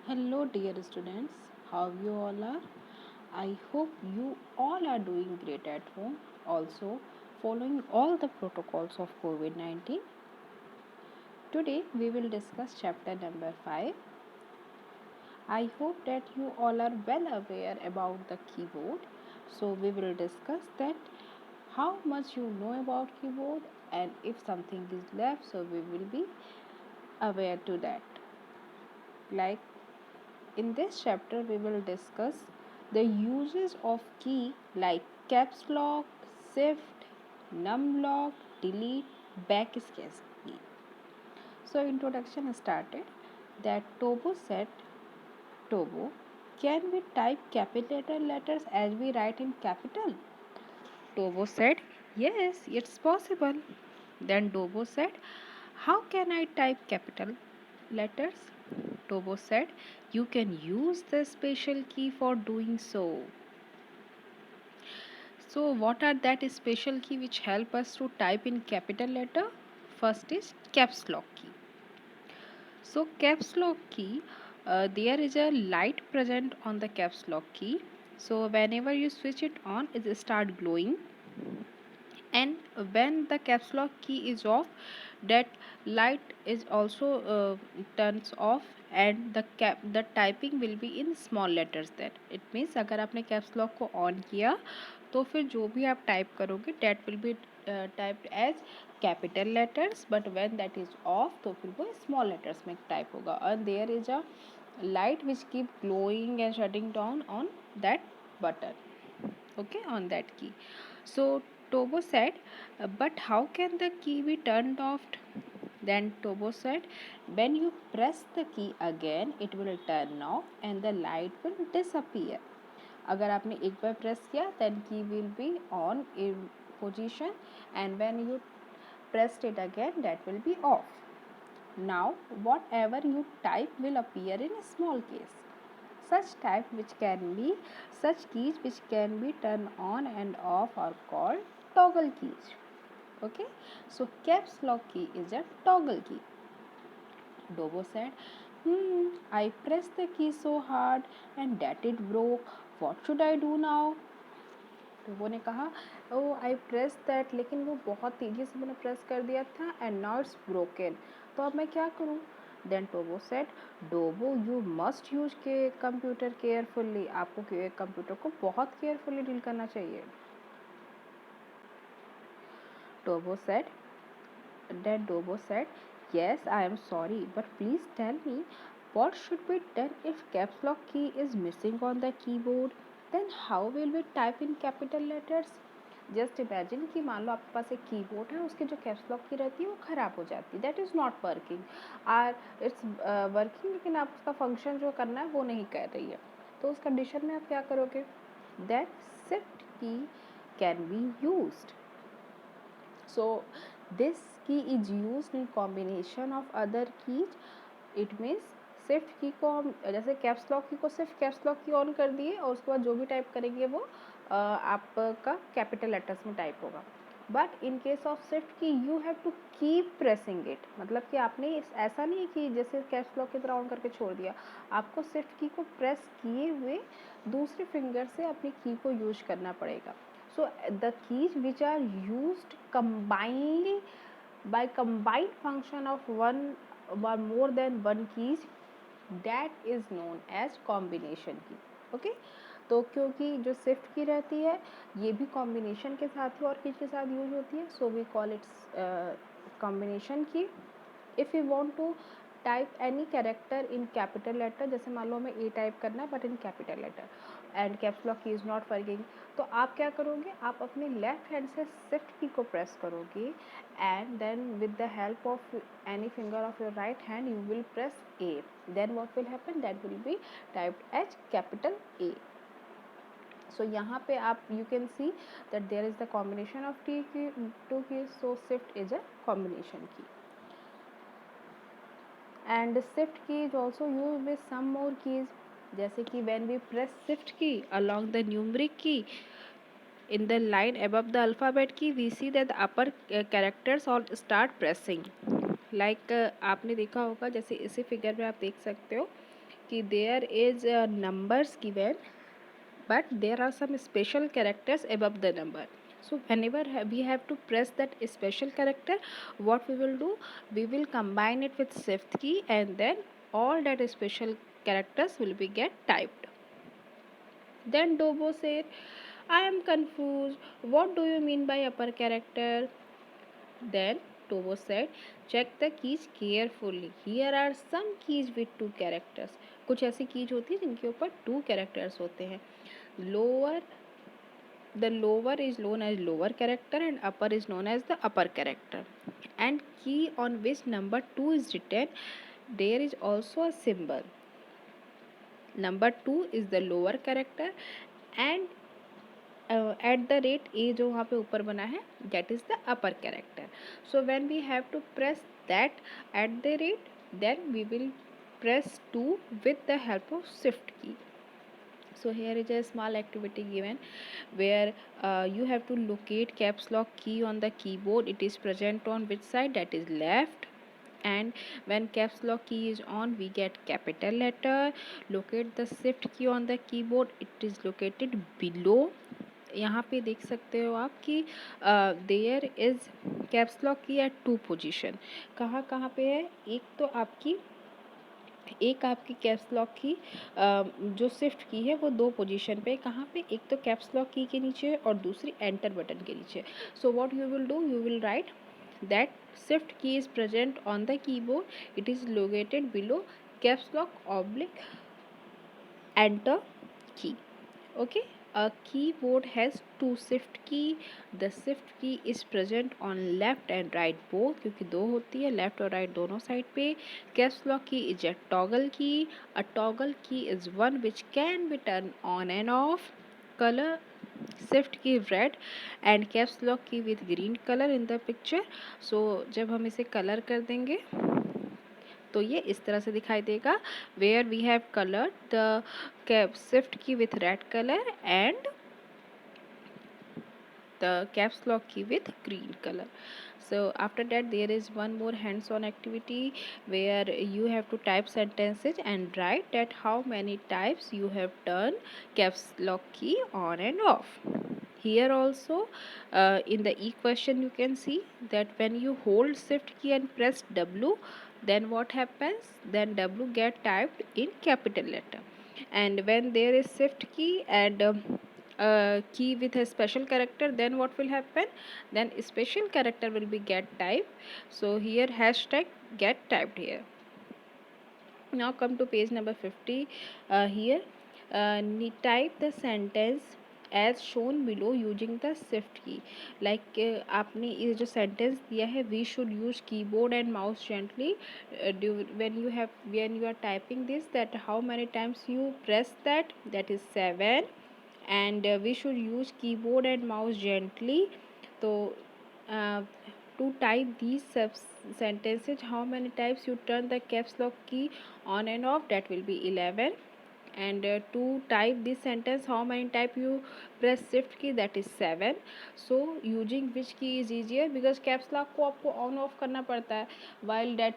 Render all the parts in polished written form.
Hello, dear students. How you all are? I hope you all are doing great at home. Also, following all the protocols of COVID 19. Today, we will discuss chapter number 5. I hope that you all are well aware about the keyboard. So, we will discuss that how much you know about keyboard, and if something is left, so we will be aware to that. Like in this chapter, we will discuss the uses of key like caps lock, shift, num lock, delete, backspace key. So introduction started that Tobo said, Tobo, can we type capital letters as we write in capital? Tobo said, yes, it's possible. Then Tobo said, how can I type capital letters? Tobo said, you can use the special key for doing so. So what are that special key which help us to type in capital letter? First is caps lock key. So caps lock key, there is a light present on the caps lock key. So whenever you switch it on, it will start glowing, and when the caps lock key is off, that light is also turns off, and the typing will be in small letters. That it means अगर आपने caps lock को on किया तो फिर जो भी आप type करोगे that will be typed as capital letters, but when that is off तो फिर वो small letters में टाइप होगा. And there is a light which keep glowing and shutting down on that button, okay, on that key. So Tobo said, but how can the key be turned off? Then Tobo said, when you press the key again, it will turn off and the light will disappear. अगर आपने एक बार press किया, then key will be on in position, and when you pressed it again, that will be off. Now, whatever you type will appear in a small case. Such keys which can be turned on and off are called toggle keys. Okay, so caps lock key is a toggle key. Dobo said, I pressed the key so hard and that it broke. What should I do now? डोबो ने कहा, ओ आई press that, लेकिन वो बहुत तेज़ी से मैंने press कर दिया था, एंड नाउ इट्स ब्रोकन, तो अब मैं क्या करूँ? Then Tobo said, Dobo you must use के कंप्यूटर केयरफुल्ली, आपको कंप्यूटर को बहुत केयरफुली डील करना चाहिए. Tobo said, then Dobo said, yes, I am sorry, but please tell me what should be done if caps lock key is missing on the keyboard. Then how will we type in capital letters? Just imagine कि मान लो आपके पास एक keyboard है, उसकी जो caps lock की रहती है वो ख़राब हो जाती है, that is not working, or it's working, लेकिन आप उसका फंक्शन जो करना है वो नहीं कर रही है. तो उस कंडीशन में आप क्या करोगे? दैट शिफ्ट की can be used. So this key is used in combination of other keys. It means shift की को हम जैसे कैप्स लॉक की को सिर्फ कैप्स लॉक की ऑन कर दिए और उसके बाद जो भी टाइप करेंगे वो आपका कैपिटल लेटर्स में टाइप होगा. But in case of shift key you have to keep pressing it, मतलब कि आपने ऐसा नहीं कि जैसे कैप्स लॉक की तरह ऑन करके छोड़ दिया, आपको शिफ्ट की को प्रेस किए हुए दूसरे फिंगर से अपनी की को यूज करना पड़ेगा. So the keys which are used combinedly by combined function of one or more than one keys, that is known as combination key. Okay, तो क्योंकि जो शिफ्ट की रहती है ये भी कॉम्बिनेशन के साथ ही और कीज के साथ यूज होती है, so we call its combination key. If you want to type any character in capital letter, जैसे मान लो हमें ए टाइप करना है but in capital letter and caps lock key is not working, तो आप क्या करोगे? आप अपने लेफ्ट हैंड से शिफ्ट की को प्रेस करोगे and then with the help of any finger of your right hand you will press A. Then what will happen? That will be typed as capital A. So यहाँ पे आप you can see that there is the combination of two keys, so shift is a combination key. And shift key is also used with some more keys, जैसे कि when we press shift key along the numeric key in the line above the alphabet key, we see that the upper characters all start pressing. Like आपने देखा होगा, जैसे इसी figure में आप देख सकते हो कि there is numbers given, but there are some special characters above the number. So whenever we have to press that special character, what we will do, we will combine it with shift key, and then all that special characters will be get typed. Then Dobo said, I am confused. What do you mean by upper character? Then Tobo said, check the keys carefully. Here are some keys with two characters. कुछ ऐसी keys होती है जिनके ऊपर two characters होते हैं. Lower, the lower is known as lower character and upper is known as the upper character. And key on which number 2 is written, there is also a symbol. Number 2 is the lower character and at the rate a जो वहाँ पे ऊपर बना है, that is the upper character. So when we have to press that at the rate, then we will press 2 with the help of shift key. So here is a small activity given where you have to locate caps lock key on the keyboard. It is present on which side? That is left. And when caps lock key is on, we get capital letter. Locate the shift key on the keyboard. It is located below. यहाँ पे देख सकते हो आप कि there is caps lock की eight to position. कहाँ कहाँ पे है? एक आपकी कैप्स लॉक की जो शिफ्ट की है वो दो पोजीशन पे. कहाँ पे? एक तो कैप्स लॉक की के नीचे और दूसरी एंटर बटन के नीचे. So what you will do, you will write that shift key is present on the keyboard. It is located below caps lock oblique enter key. Okay, a keyboard has two shift key. The shift key is present on left and right both, क्योंकि दो होती है left और right दोनों side पे. caps lock key is a toggle key. A toggle key is one which can be turned on and off. Color shift key red and caps lock key with green color in the picture. So जब हम इसे colour कर देंगे तो ये इस तरह से दिखाई देगा, where we have colored the shift key with red color and the caps lock key with green color. So after that there is one more hands-on activity where you have to type sentences and write that how many times you have turned caps lock key on and off. Here also in the E question you can see that when you hold shift key and press W, then what happens? Then W get typed in capital letter. And when there is shift key and key with a special character, then what will happen? Then special character will be get typed. So here hashtag get typed here. Now come to page number 50. Here type the sentence as shown below using the shift key. Like आपने ये जो sentence दिया है, we should use keyboard and mouse gently. When you are typing this, that how many times you press that is 7. And we should use keyboard and mouse gently. So to type these sentences, how many times you turn the caps lock key on and off, that will be 11. And to type this sentence, how many times you press shift key, that is 7. So using which key is easier, because caps lock को आपको on off करना पड़ता है, while that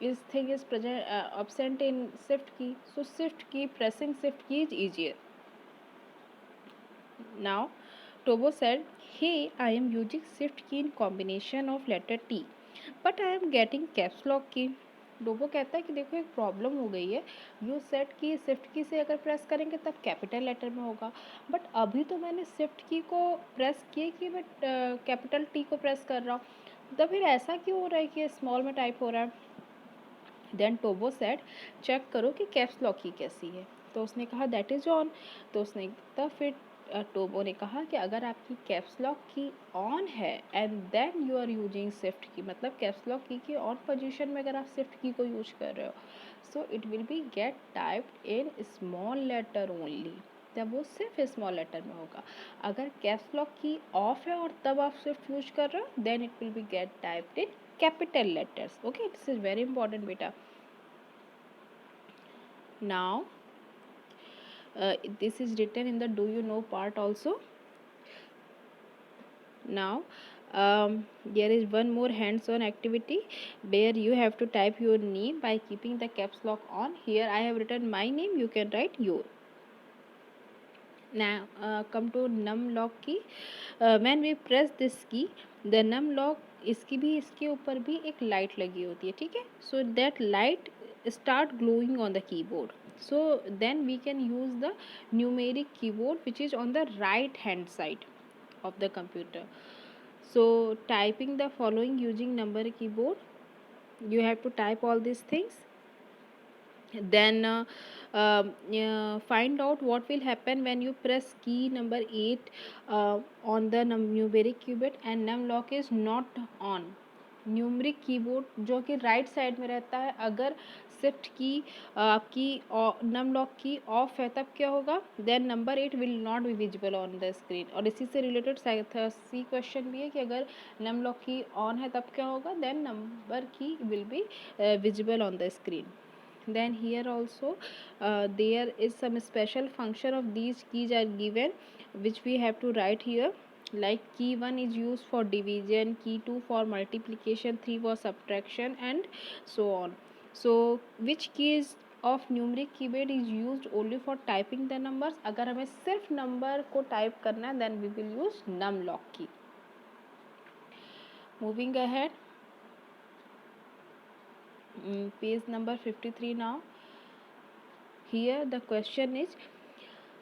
is thing is present absent in shift key. So shift key, pressing shift key is easier. Now Tobo said, hey, I am using shift key in combination of letter T, but I am getting caps lock key. डोबो कहता है कि देखो एक problem हो गई है, you set की shift की से अगर प्रेस करेंगे तब कैपिटल लेटर में होगा, बट अभी तो मैंने शिफ्ट की को प्रेस किए कि मैं कैपिटल टी को प्रेस कर रहा हूँ, तो फिर ऐसा क्यों हो रहा है कि स्मॉल में टाइप हो रहा है. देन टोबो सेट, चेक करो कि कैप्स लॉक की कैसी है. तो उसने कहा दैट इज़ ऑन. तो उसने तब फिर टोबो ने कहा कि अगर आपकी कैप्स लॉक की ऑन है and then you are using shift key, मतलब caps lock key on position में अगर आप शिफ्ट की को यूज कर रहे हो, so it will be get typed in small letter only. तब वो सिर्फ स्मॉल लेटर में होगा. अगर कैप्स लॉक की ऑफ है और तब आप शिफ्ट यूज कर रहे हो, then it will be get typed in capital letters. Okay, this is very important beta. Now this is written in the do you know part also. Now There is one more hands-on activity where you have to type your name by keeping the caps lock on. Here I have written my name, you can write your. Now come to num lock key. When we press this key, the num lock, इसके ऊपर भी एक light लगी होती है, ठीक है. So that light start glowing on the keyboard. So then we can use the numeric keyboard which is on the right hand side of the computer. So typing the following using number keyboard, you have to type all these things. Then find out what will happen when you press key number 8 on the numeric keyboard and num lock is not on. Numeric keyboard जो कि right side में रहता है, अगर shift की आपकी num lock की of है तब क्या होगा, then number 8 will not be visible on the screen. और इसी से रिलेटेड सी क्वेश्चन भी है कि अगर नम लॉक की ऑन है तब क्या होगा, देन नंबर की will be visible on the screen. Then here also there is some special function of these keys are given which we have to write here, like key 1 is used for division, key 2 for multiplication, 3 for subtraction and so on. So which keys of numeric keyboard is used only for typing the numbers? अगर हमें सिर्फ number को type करना है then we will use num lock key. Moving ahead, page number 53 now. Here the question is,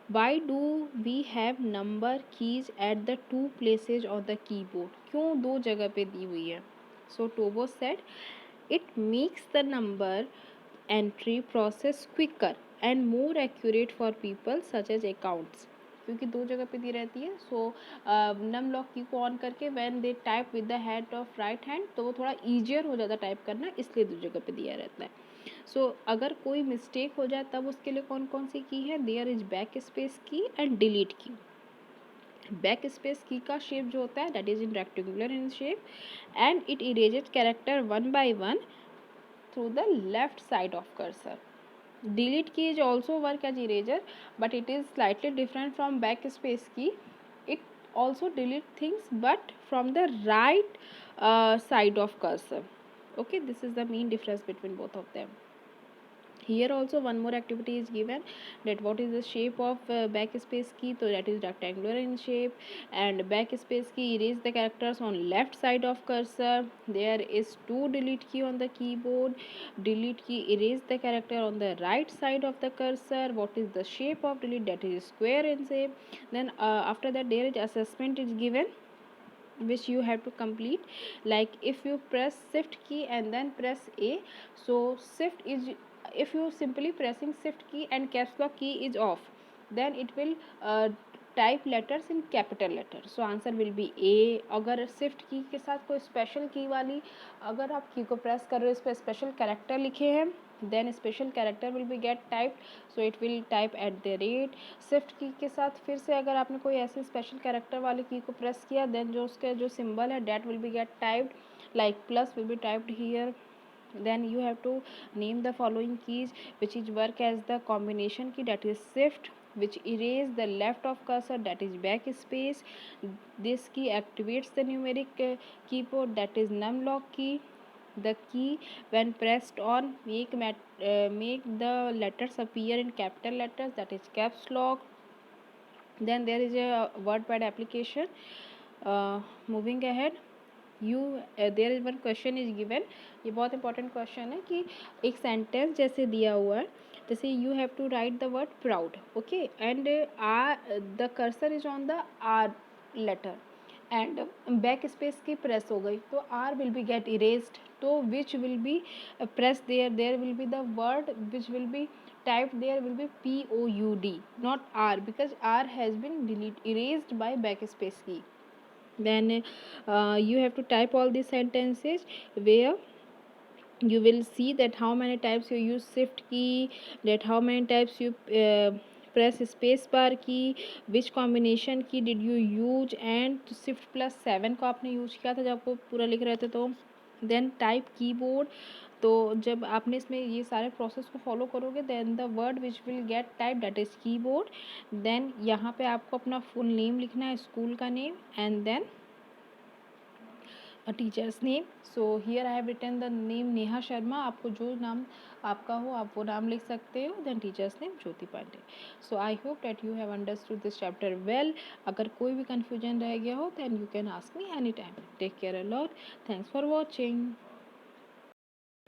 why do we have number keys at the two places on the keyboard? क्यों दो जगह पे दी हुई है? So Tobo said it makes the number entry process quicker and more accurate for people such as accounts. क्योंकि दो जगह पे दी रहती है, सो नम लॉक की को ऑन करके when they type with the head of right hand तो वो थोड़ा ईजियर हो जाता टाइप करना, इसलिए दो जगह पे दिया रहता है. सो अगर कोई मिस्टेक हो जाए तब उसके लिए कौन कौन सी की है, there is back space key and delete key. Back space key का शेप जो होता है that is in rectangular in shape and it erases character one by one through the left side of cursor. Delete key is also work as eraser, but it is slightly different from backspace key. It also delete things, but from the right side of cursor. Okay, this is the main difference between both of them. Here also one more activity is given, that what is the shape of backspace key, so that is rectangular in shape, and backspace key erase the characters on left side of cursor. There is two delete key on the keyboard, delete key erase the character on the right side of the cursor. What is the shape of delete, that is square in shape. Then after that there is assessment is given which you have to complete, like if you press shift key and then press A, so shift is, if you simply pressing shift key and caps lock key is off, then it will type letters in capital letter. So answer will be A. अगर shift key के साथ कोई special की वाली अगर आप की को प्रेस कर रहे हो, इस पर स्पेशल कैरेक्टर लिखे हैं, then special character will be get type, so it will type at the rate. Shift key के साथ फिर से अगर आपने कोई ऐसे स्पेशल कैरेक्टर वाली की को प्रेस किया, देन जो उसका जो सिंबल है that will be get typed, like plus will be typed here. Then you have to name the following keys which is work as the combination key, that is shift, which erase the left of cursor, that is backspace. This key activates the numeric keyboard, that is num lock key. The key when pressed on make the letters appear in capital letters, that is caps lock. Then there is a wordpad application. Moving ahead, there is one question is given. ये बहुत important question है कि एक sentence जैसे दिया हुआ है, जैसे you have to write the word proud, okay, and the cursor is on the R letter and back space key press हो गई तो R will be get erased. तो which will be press there will be the word which will be typed there will be POUD, not R, because R has been erased by backspace key. Then you have to type all these sentences where you will see that how many times you use shift key, that how many times you press space bar key, which combination key did you use, and shift plus 7 को आपने use किया था जब आपको पूरा लिख रहे थे. तो देन टाइप कीबोर्ड, तो जब आपने इसमें ये सारे प्रोसेस को फॉलो करोगे then the word which will get type, that is keyboard. Then यहाँ पे आपको अपना फुल नेम लिखना है, स्कूल का name, and then a teacher's name. So here I have written the name Neha Sharma. आपको जो नाम आपका हो आप वो नाम लिख सकते हो. Then teacher's name Jyoti Pandey. So I hope that you have understood this chapter well. अगर कोई भी confusion रह गया हो then you can ask me anytime. Take care a lot. Thanks for watching.